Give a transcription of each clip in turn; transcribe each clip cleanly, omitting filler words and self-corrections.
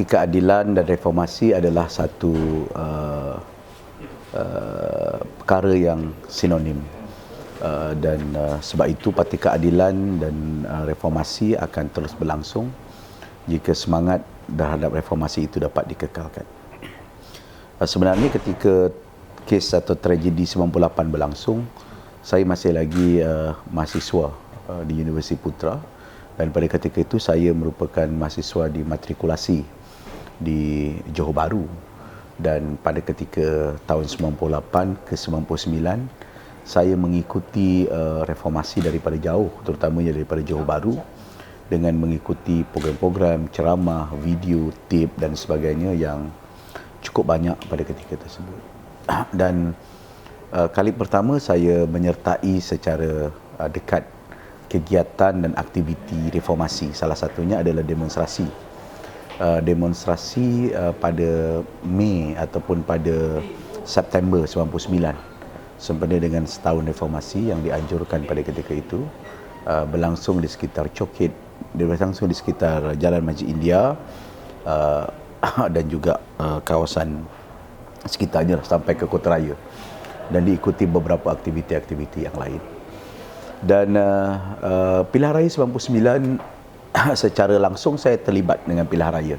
Parti Keadilan dan Reformasi adalah satu perkara yang sinonim. Dan sebab itu Parti Keadilan dan Reformasi akan terus berlangsung jika semangat terhadap reformasi itu dapat dikekalkan. Sebenarnya ketika kes atau tragedi 98 berlangsung, saya masih lagi mahasiswa di Universiti Putra, dan pada ketika itu saya merupakan mahasiswa dimatrikulasi di Johor Bahru, dan pada ketika tahun 98 ke 99 saya mengikuti reformasi daripada jauh, terutamanya daripada Johor Bahru, dengan mengikuti program-program, ceramah, video, tip dan sebagainya yang cukup banyak pada ketika tersebut. Dan kali pertama saya menyertai secara dekat kegiatan dan aktiviti reformasi. Salah satunya adalah demonstrasi. Demonstrasi pada Mei ataupun pada September 99, sempena dengan setahun reformasi yang dianjurkan pada ketika itu, berlangsung di sekitar Chokit, berlangsung di sekitar Jalan Masjid India dan juga kawasan sekitarnya sampai ke Kota Raya, dan diikuti beberapa aktiviti-aktiviti yang lain. Dan Pilihan Raya 99 secara langsung saya terlibat dengan Pilihan Raya,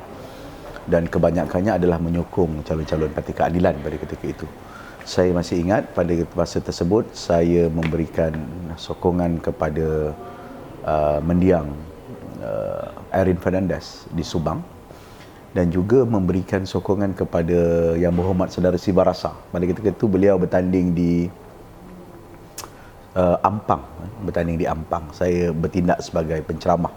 dan kebanyakannya adalah menyokong calon-calon Parti Keadilan pada ketika itu. Saya masih ingat pada masa tersebut saya memberikan sokongan kepada mendiang Erin Fernandez di Subang, dan juga memberikan sokongan kepada Yang Berhormat Saudara Siva Rasa. Pada ketika itu beliau bertanding di Ampang, Saya bertindak sebagai penceramah,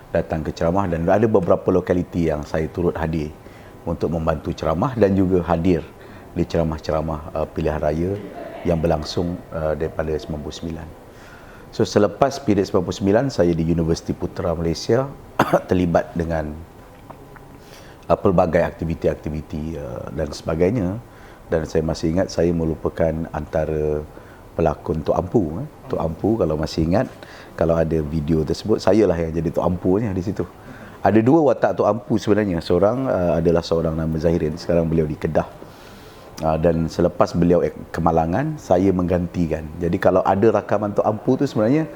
datang ke ceramah, dan ada beberapa lokaliti yang saya turut hadir untuk membantu ceramah dan juga hadir di ceramah-ceramah pilihan raya yang berlangsung daripada 99. So selepas period 99, saya di Universiti Putra Malaysia terlibat dengan pelbagai aktiviti-aktiviti dan sebagainya, dan saya masih ingat saya merupakan antara pelakon Tok Ampu. Tok Ampu, kalau masih ingat, kalau ada video tersebut, saya lah yang jadi Tok Ampunya di situ. Ada dua watak Tok Ampu sebenarnya. Seorang adalah seorang nama Zahirin, sekarang beliau di Kedah. Dan selepas beliau ke Malangan, saya menggantikan. Jadi kalau ada rakaman Tok Ampu tu sebenarnya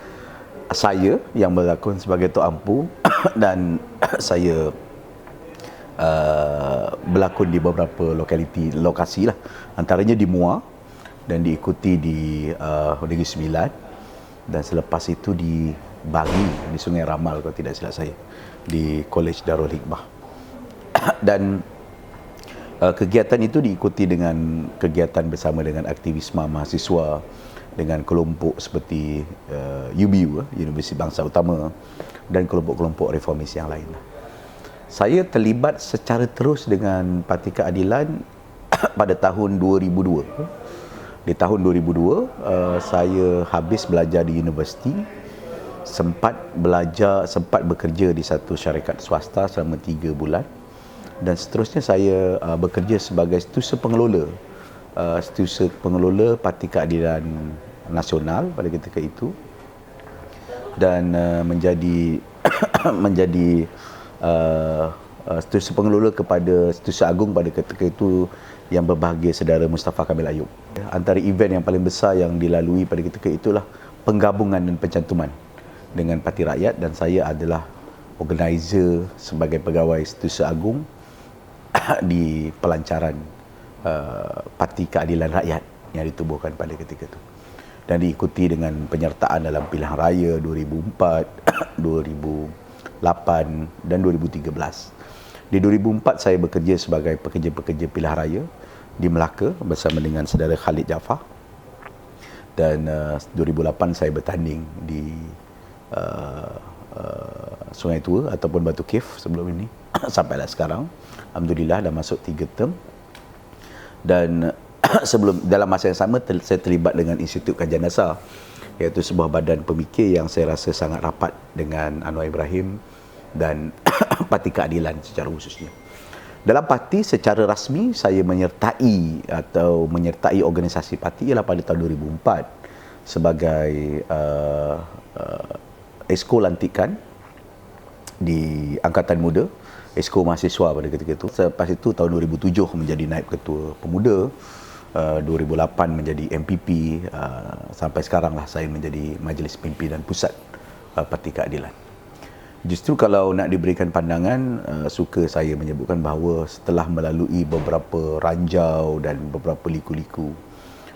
saya yang berlakon sebagai Tok Ampu dan saya berlakon di beberapa lokasi lah, antaranya di Muar, dan diikuti di Negeri Sembilan, dan selepas itu di Bangi, di Sungai Ramal kalau tidak silap saya, di College Darul Hikmah. Dan kegiatan itu diikuti dengan kegiatan bersama dengan aktivisme mahasiswa, dengan kelompok seperti UBU, Universiti Bangsa Utama, dan kelompok-kelompok reformis yang lain. Saya terlibat secara terus dengan Parti Keadilan pada tahun 2002. Di tahun 2002, saya habis belajar di universiti, sempat bekerja di satu syarikat swasta selama 3 bulan, dan seterusnya saya bekerja sebagai setiausaha pengelola Parti Keadilan Nasional pada ketika itu, dan menjadi setiausaha pengelola kepada Setiausaha Agung pada ketika itu yang berbahagia Saudara Mustafa Kamil Ayub. Antara event yang paling besar yang dilalui pada ketika itulah penggabungan dan pencantuman dengan Parti Rakyat, dan saya adalah organizer sebagai pegawai Setiausaha Agung di pelancaran Parti Keadilan Rakyat yang ditubuhkan pada ketika itu, dan diikuti dengan penyertaan dalam Pilihan Raya 2004, 2008 dan 2013. Di 2004 saya bekerja sebagai pekerja-pekerja Pilihan Raya di Melaka bersama dengan Saudara Khalid Jaafar, dan 2008 saya bertanding di Sungai Tua ataupun Batu Cave sebelum ini sampailah sekarang. Alhamdulillah dah masuk 3 term, dan dalam masa yang sama saya terlibat dengan Institut Kajian Dasar, iaitu sebuah badan pemikir yang saya rasa sangat rapat dengan Anwar Ibrahim dan Parti Keadilan secara khususnya. Dalam parti secara rasmi saya menyertai organisasi parti ialah pada tahun 2004 sebagai Exco lantikan di Angkatan Muda Esko Mahasiswa pada ketika itu. Selepas itu tahun 2007 menjadi Naib Ketua Pemuda, 2008 menjadi MPP, sampai sekaranglah saya menjadi Majlis Pimpinan Pusat Parti Keadilan. Justru kalau nak diberikan pandangan, suka saya menyebutkan bahawa setelah melalui beberapa ranjau dan beberapa liku-liku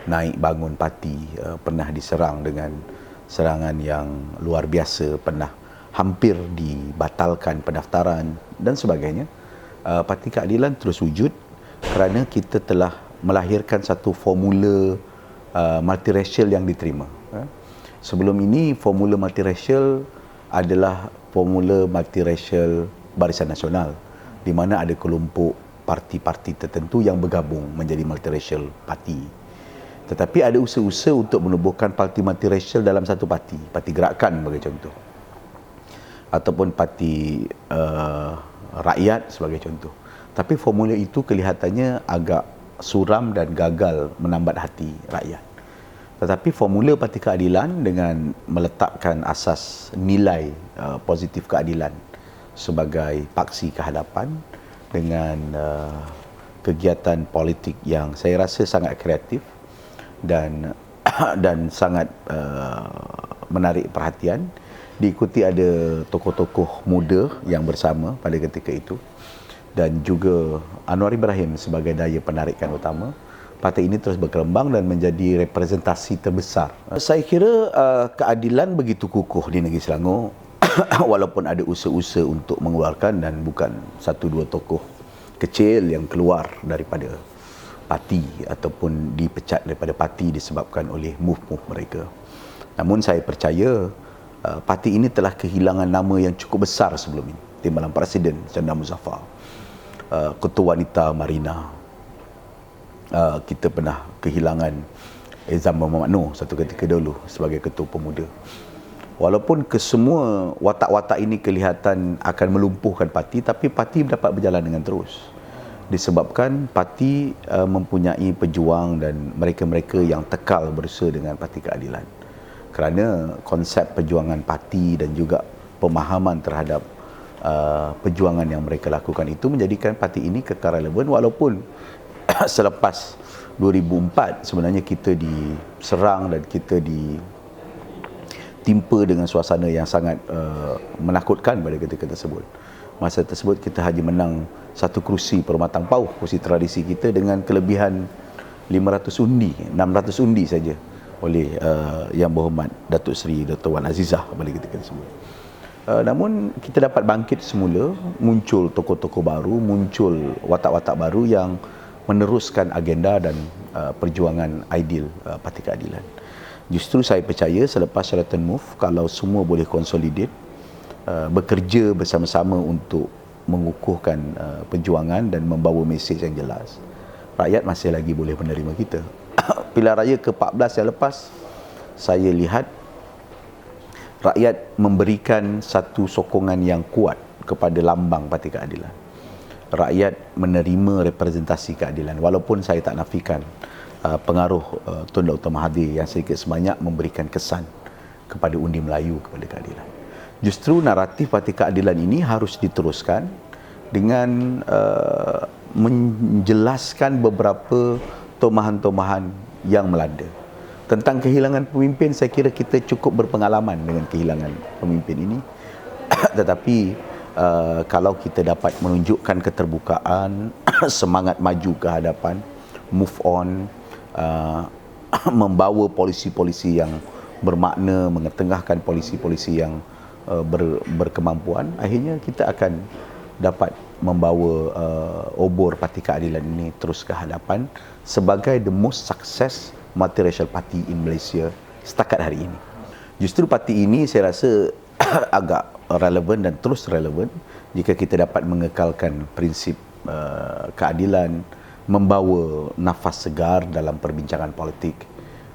naik bangun parti, pernah diserang dengan serangan yang luar biasa, pernah hampir dibatalkan pendaftaran dan sebagainya. Parti Keadilan terus wujud kerana kita telah melahirkan satu formula multiracial yang diterima. Sebelum ini formula multiracial adalah formula multiracial Barisan Nasional, di mana ada kelompok parti-parti tertentu yang bergabung menjadi multiracial parti. Tetapi ada usaha-usaha untuk menubuhkan parti multiracial dalam satu parti, Parti Gerakan sebagai contoh, ataupun Parti Rakyat sebagai contoh. Tapi formula itu kelihatannya agak suram dan gagal menambat hati rakyat. Tetapi formula Parti Keadilan dengan meletakkan asas nilai positif keadilan sebagai paksi kehadapan, dengan kegiatan politik yang saya rasa sangat kreatif dan dan sangat menarik perhatian, diikuti ada tokoh-tokoh muda yang bersama pada ketika itu, dan juga Anwar Ibrahim sebagai daya penarikan utama. Parti ini terus berkembang dan menjadi representasi terbesar. Saya kira keadilan begitu kukuh di negeri Selangor walaupun ada usaha-usaha untuk mengeluarkan, dan bukan satu dua tokoh kecil yang keluar daripada parti ataupun dipecat daripada parti disebabkan oleh move-move mereka. Namun saya percaya parti ini telah kehilangan nama yang cukup besar sebelum ini. Timbalan Presiden Chandra Muzaffar, Ketua Wanita Marina, kita pernah kehilangan Ezam Muhammad Noor satu ketika dulu sebagai Ketua Pemuda. Walaupun kesemua watak-watak ini kelihatan akan melumpuhkan parti, tapi parti dapat berjalan dengan terus disebabkan parti mempunyai pejuang dan mereka-mereka yang tekal berusaha dengan Parti Keadilan. Kerana konsep perjuangan parti dan juga pemahaman terhadap perjuangan yang mereka lakukan itu menjadikan parti ini kekal relevan, walaupun selepas 2004 sebenarnya kita diserang dan kita ditimpa dengan suasana yang sangat menakutkan pada ketika tersebut. Masa tersebut kita hanya menang satu kerusi Permatang Pauh, kerusi tradisi kita, dengan kelebihan 500 undi, 600 undi saja oleh Yang Berhormat Datuk Seri Dr. Wan Azizah pada ketika tersebut. Namun kita dapat bangkit semula, muncul tokoh-tokoh baru, muncul watak-watak baru yang meneruskan agenda dan perjuangan ideal Parti Keadilan. Justru saya percaya selepas Sheraton Move, kalau semua boleh consolidate, bekerja bersama-sama untuk mengukuhkan perjuangan dan membawa mesej yang jelas, rakyat masih lagi boleh menerima kita. Pilihan raya ke-14 yang lepas, saya lihat rakyat memberikan satu sokongan yang kuat kepada lambang Parti Keadilan. Rakyat menerima representasi keadilan, walaupun saya tak nafikan pengaruh Tun Dr. Mahathir yang sedikit sebanyak memberikan kesan kepada undi Melayu kepada keadilan. Justru naratif Parti Keadilan ini harus diteruskan dengan menjelaskan beberapa tomahan-tomahan yang melanda. Tentang kehilangan pemimpin, saya kira kita cukup berpengalaman dengan kehilangan pemimpin ini. Tetapi kalau kita dapat menunjukkan keterbukaan, semangat maju ke hadapan, move on, membawa polisi-polisi yang bermakna, mengetengahkan polisi-polisi yang berkemampuan, akhirnya kita akan dapat membawa obor Parti Keadilan ini terus ke hadapan sebagai the most success multiracial party in Malaysia setakat hari ini. Justru parti ini saya rasa agak relevan dan terus relevan jika kita dapat mengekalkan prinsip keadilan, membawa nafas segar dalam perbincangan politik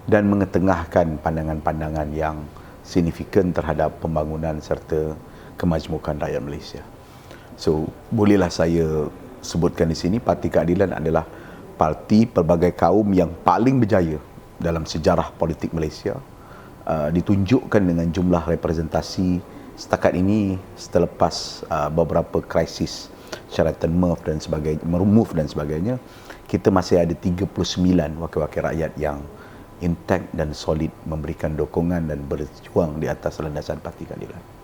dan mengetengahkan pandangan-pandangan yang signifikan terhadap pembangunan serta kemajmukan rakyat Malaysia. So, bolehlah saya sebutkan di sini, Parti Keadilan adalah parti pelbagai kaum yang paling berjaya dalam sejarah politik Malaysia. Ditunjukkan dengan jumlah representasi setakat ini selepas beberapa krisis syaratan MOVE dan sebagainya, kita masih ada 39 wakil-wakil rakyat yang intact dan solid memberikan dukungan dan berjuang di atas landasan parti keadilan.